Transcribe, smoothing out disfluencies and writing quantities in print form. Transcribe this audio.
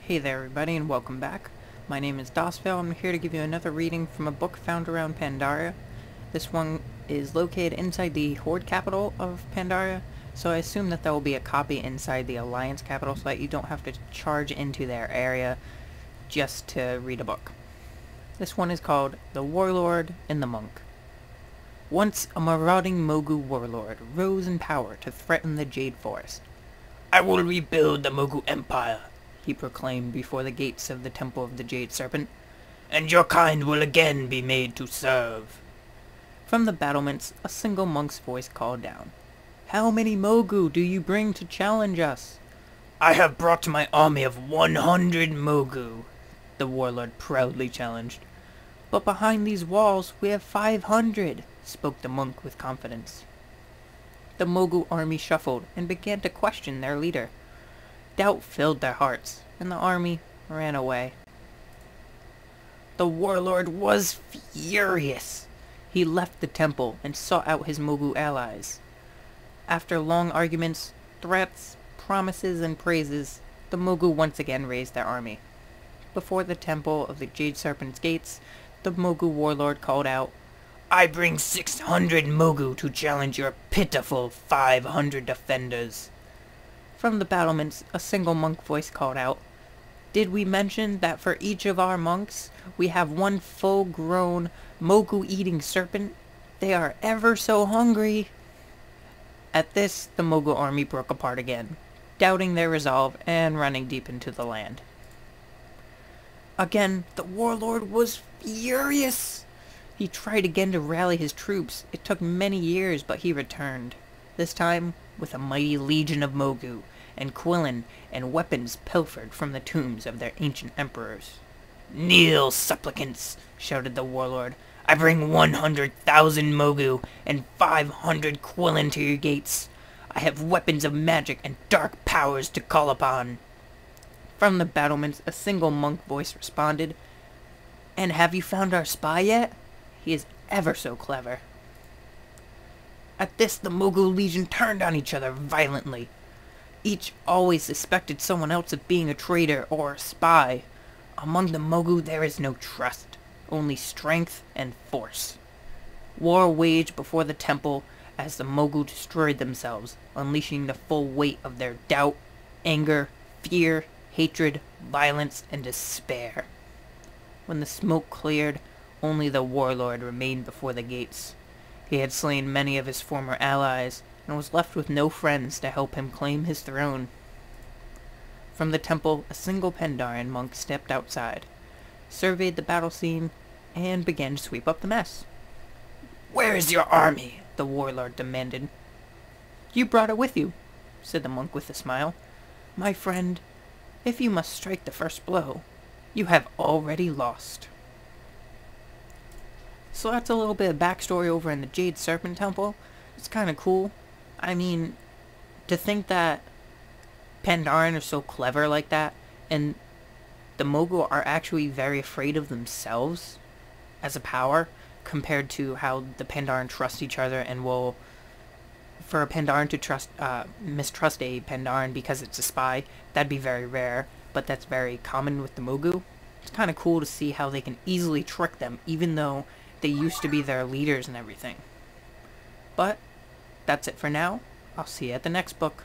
Hey there everybody and welcome back. My name is Daesvail. I'm here to give you another reading from a book found around Pandaria. This one is located inside the Horde capital of Pandaria, so I assume that there will be a copy inside the Alliance capital so that you don't have to charge into their area just to read a book. This one is called The Warlord and the Monk. Once a marauding Mogu warlord rose in power to threaten the Jade Forest. "I will rebuild the Mogu Empire," he proclaimed before the gates of the Temple of the Jade Serpent, "and your kind will again be made to serve." From the battlements, a single monk's voice called down. "How many Mogu do you bring to challenge us?" "I have brought my army of 100 Mogu," the warlord proudly challenged. "But behind these walls we have 500, spoke the monk with confidence. The Mogu army shuffled and began to question their leader. Doubt filled their hearts, and the army ran away. The warlord was furious. He left the temple and sought out his Mogu allies. After long arguments, threats, promises, and praises, the Mogu once again raised their army. Before the temple of the Jade Serpent's gates, the Mogu warlord called out, "I bring 600 Mogu to challenge your pitiful 500 defenders." From the battlements, a single monk voice called out, "Did we mention that for each of our monks, we have one full-grown, Mogu-eating serpent? They are ever so hungry." At this, the Mogu army broke apart again, doubting their resolve and running deep into the land. Again, the warlord was furious. He tried again to rally his troops. It took many years, but he returned. This time, with a mighty legion of Mogu, and Quillen, and weapons pilfered from the tombs of their ancient emperors. "Kneel, supplicants!" shouted the warlord. "I bring 100,000 Mogu, and 500 Quillen to your gates. I have weapons of magic and dark powers to call upon." From the battlements, a single monk voice responded, "And have you found our spy yet? He is ever so clever." At this, the Mogu Legion turned on each other violently. Each always suspected someone else of being a traitor or a spy. Among the Mogu there is no trust, only strength and force. War waged before the temple as the Mogu destroyed themselves, unleashing the full weight of their doubt, anger, fear, hatred, violence, and despair. When the smoke cleared, only the warlord remained before the gates. He had slain many of his former allies, and was left with no friends to help him claim his throne. From the temple, a single Pandarian monk stepped outside, surveyed the battle scene, and began to sweep up the mess. "Where is your army?" the warlord demanded. "You brought it with you," said the monk with a smile. "My friend, if you must strike the first blow, you have already lost." So that's a little bit of backstory over in the Jade Serpent Temple. It's kind of cool. I mean, to think that Pandaren are so clever like that, and the Mogu are actually very afraid of themselves as a power, compared to how the Pandaren trust each other and will, for a Pandaren to mistrust a Pandaren because it's a spy, that'd be very rare, but that's very common with the Mogu. It's kind of cool to see how they can easily trick them, even though they used to be their leaders and everything. But that's it for now. I'll see you at the next book.